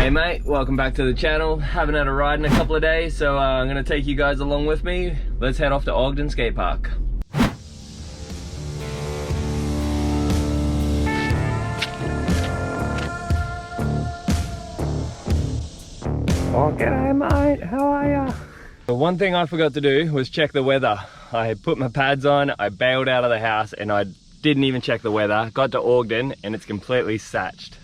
Hey mate, welcome back to the channel. Haven't had a ride in a couple of days, so I'm going to take you guys along with me. Let's head off to Ogden Skate Park. Oh, g'day mate, how are ya? The one thing I forgot to do was check the weather. I put my pads on, I bailed out of the house, and I didn't even check the weather. Got to Ogden and it's completely satched.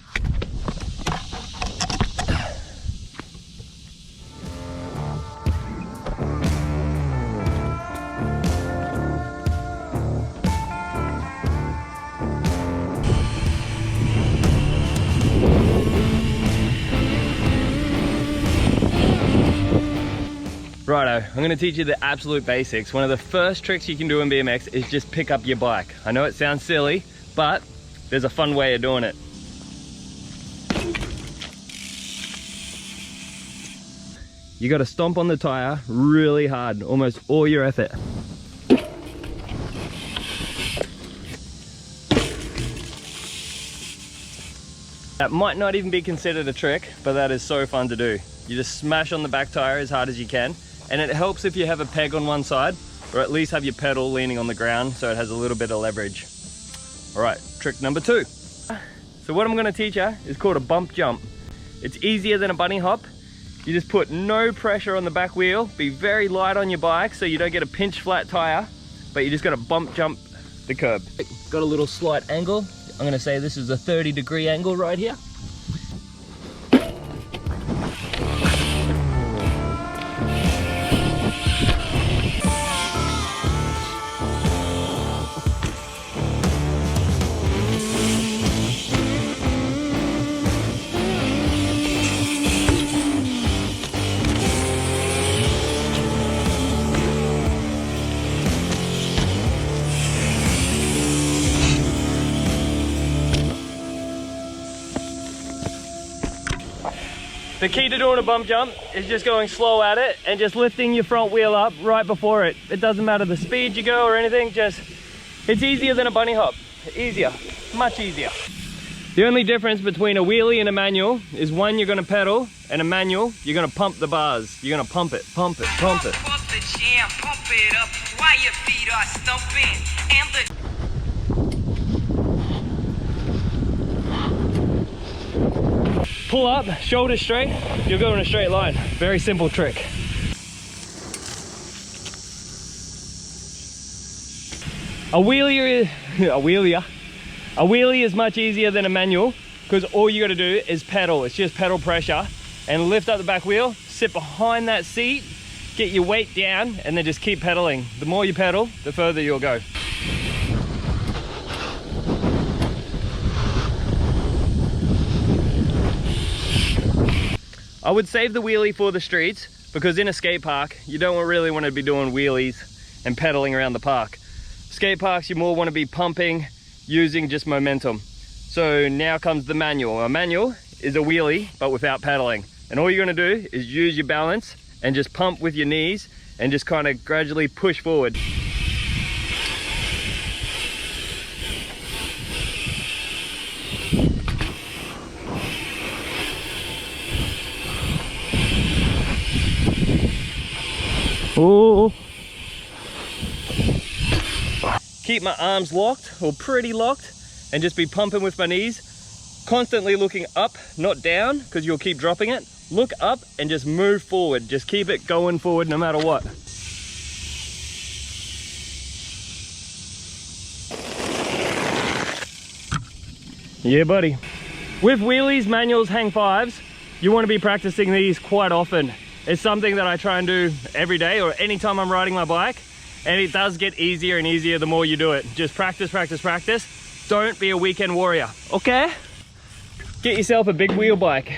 Righto, I'm going to teach you the absolute basics. One of the first tricks you can do in BMX is just pick up your bike. I know it sounds silly, but there's a fun way of doing it. You got to stomp on the tire really hard, almost all your effort. That might not even be considered a trick, but that is so fun to do. You just smash on the back tire as hard as you can. And it helps if you have a peg on one side, or at least have your pedal leaning on the ground so it has a little bit of leverage. All right, trick number 2. So what I'm gonna teach you is called a bump jump. It's easier than a bunny hop. You just put no pressure on the back wheel, be very light on your bike so you don't get a pinch flat tire, but you just gotta bump jump the curb. Got a little slight angle. I'm gonna say this is a 30-degree angle right here. The key to doing a bump jump is just going slow at it and just lifting your front wheel up right before it. It doesn't matter the speed you go or anything, it's easier than a bunny hop. Easier, much easier. The only difference between a wheelie and a manual is one you're gonna pedal, and a manual, you're gonna pump the bars. You're gonna pump it, pump it, pump it. Pump the jam, pump it up while your feet are stumping and the Pull up, shoulders straight, you'll go in a straight line. Very simple trick. A wheelie is much easier than a manual because all you gotta do is pedal. It's just pedal pressure and lift up the back wheel, sit behind that seat, get your weight down, and then just keep pedaling. The more you pedal, the further you'll go. I would save the wheelie for the streets because in a skate park, you don't really want to be doing wheelies and pedaling around the park. Skate parks, you more want to be pumping, using just momentum. So now comes the manual. A manual is a wheelie, but without pedaling. And all you're going to do is use your balance and just pump with your knees and just kind of gradually push forward. Oh. Keep my arms locked or pretty locked and just be pumping with my knees, constantly looking up, not down, because you'll keep dropping it. Look up and just move forward. Just keep it going forward no matter what. Yeah, buddy. With wheelies, manuals, hang fives, you want to be practicing these quite often. It's something that I try and do every day or anytime I'm riding my bike, and it does get easier and easier the more you do it. Just practice, practice, practice. Don't be a weekend warrior, okay? Get yourself a big wheel bike.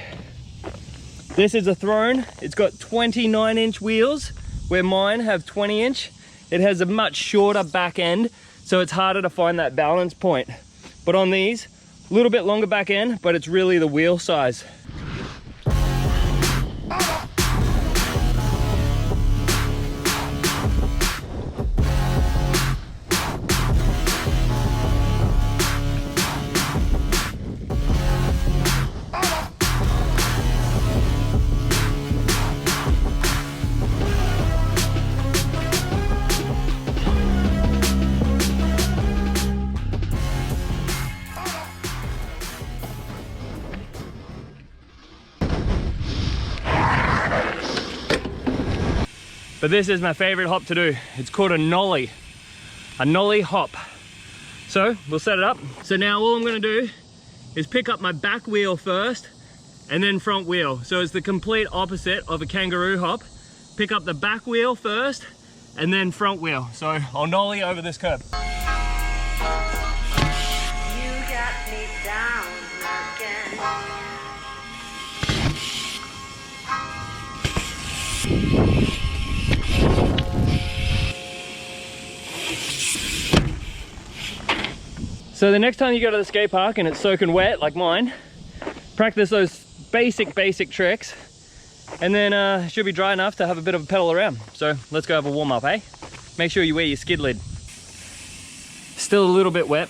This is a Throne. It's got 29-inch wheels, where mine have 20-inch. It has a much shorter back end, so it's harder to find that balance point. But on these, a little bit longer back end, but it's really the wheel size. but this is my favorite hop to do. It's called a nollie hop. So we'll set it up. So now all I'm gonna do is pick up my back wheel first and then front wheel. So it's the complete opposite of a kangaroo hop. Pick up the back wheel first and then front wheel. So I'll nollie over this curb. You got me down again. So the next time you go to the skate park and it's soaking wet like mine, practice those basic tricks, and then it should be dry enough to have a bit of a pedal around. So let's go have a warm up, eh? Make sure you wear your skid lid. Still a little bit wet,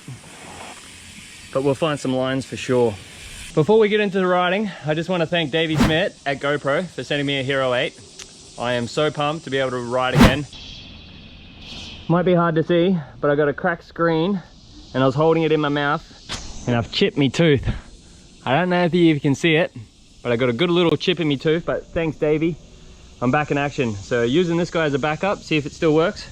but we'll find some lines for sure. Before we get into the riding, I just want to thank Davey Smith at GoPro for sending me a Hero 8. I am so pumped to be able to ride again. Might be hard to see, but I got a cracked screen and I was holding it in my mouth and I've chipped me tooth. I don't know if you can see it, but I got a good little chip in me tooth, but thanks Davey, I'm back in action. So using this guy as a backup, see if it still works.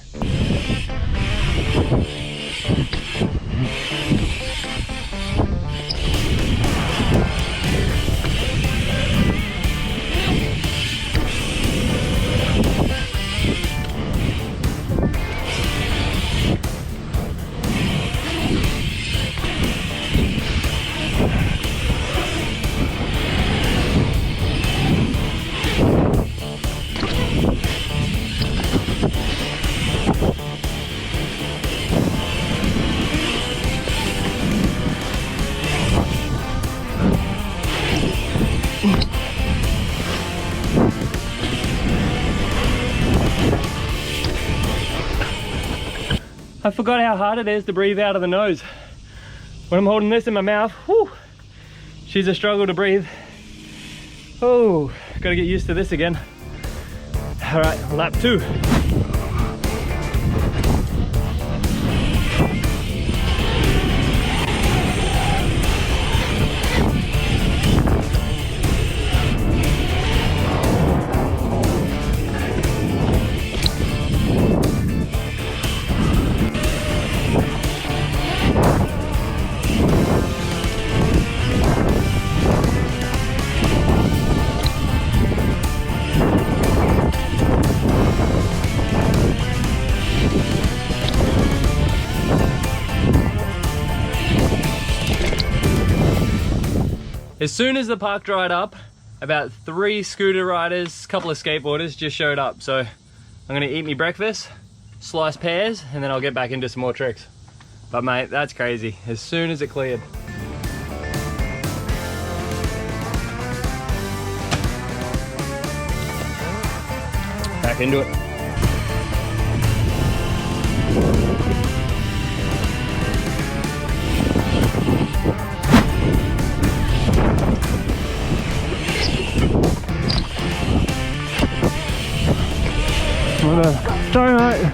I forgot how hard it is to breathe out of the nose. When I'm holding this in my mouth, whew, she's a struggle to breathe. Oh, gotta get used to this again. All right, lap 2. As soon as the park dried up, about 3 scooter riders, a couple of skateboarders just showed up. So I'm gonna eat me breakfast, slice pears, and then I'll get back into some more tricks. But mate, that's crazy. As soon as it cleared. Back into it. Sorry mate,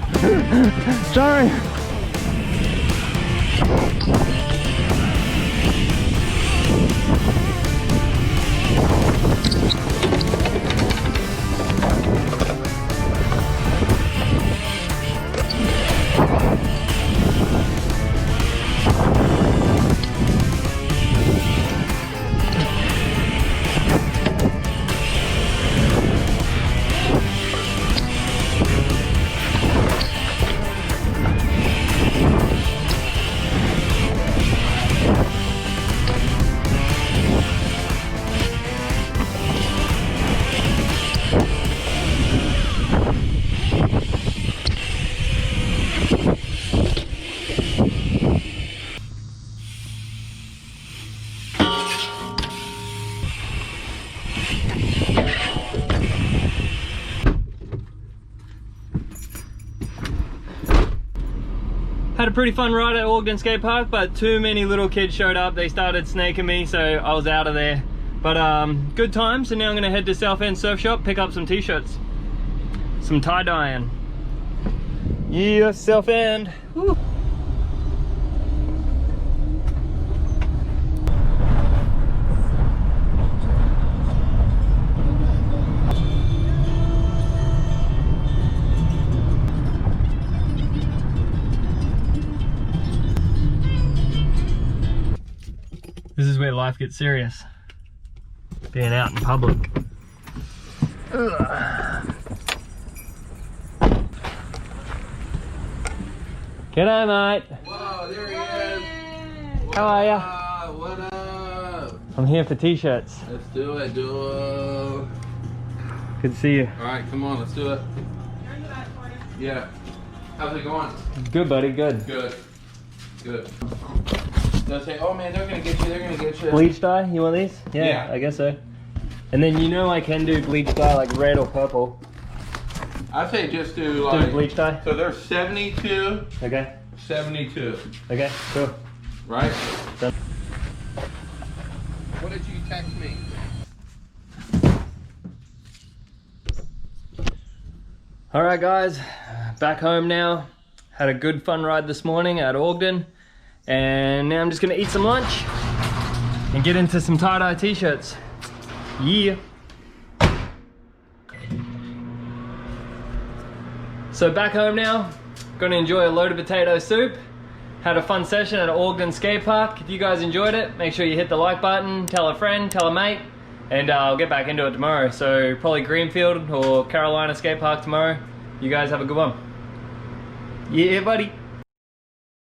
sorry. Had a pretty fun ride at Ogden Skate Park, but too many little kids showed up. They started snaking me, so I was out of there. But good times, and now I'm gonna head to South End Surf Shop, pick up some t-shirts. Some tie-dyeing. Yeah, South End. Woo. This is where life gets serious. Being out in public. Ugh. G'day, mate. Whoa, there he is. How are ya? What up? I'm here for t-shirts. Let's do it, dude. Good to see you. All right, come on, let's do it. Yeah. How's it going? Good, buddy, good. Good. Good. They'll say, oh man, they're gonna get you, they're gonna get you. Bleach dye, you want these? Yeah. I guess so. And then you know I can do bleach dye like red or purple. I'd say just do Do like. bleach dye? So they're 72, Okay. 72, Okay, cool. right? Done. What did you text me? Alright guys, back home now. Had a good fun ride this morning at Ogden. And now I'm just gonna eat some lunch and get into some tie-dye t-shirts. Yeah. So back home now, gonna enjoy a loaded potato soup. Had a fun session at Ogden Skate Park. If you guys enjoyed it, make sure you hit the like button, tell a friend, tell a mate, and I'll get back into it tomorrow. So probably Greenfield or Carolina Skate Park tomorrow. You guys have a good one. Yeah, buddy.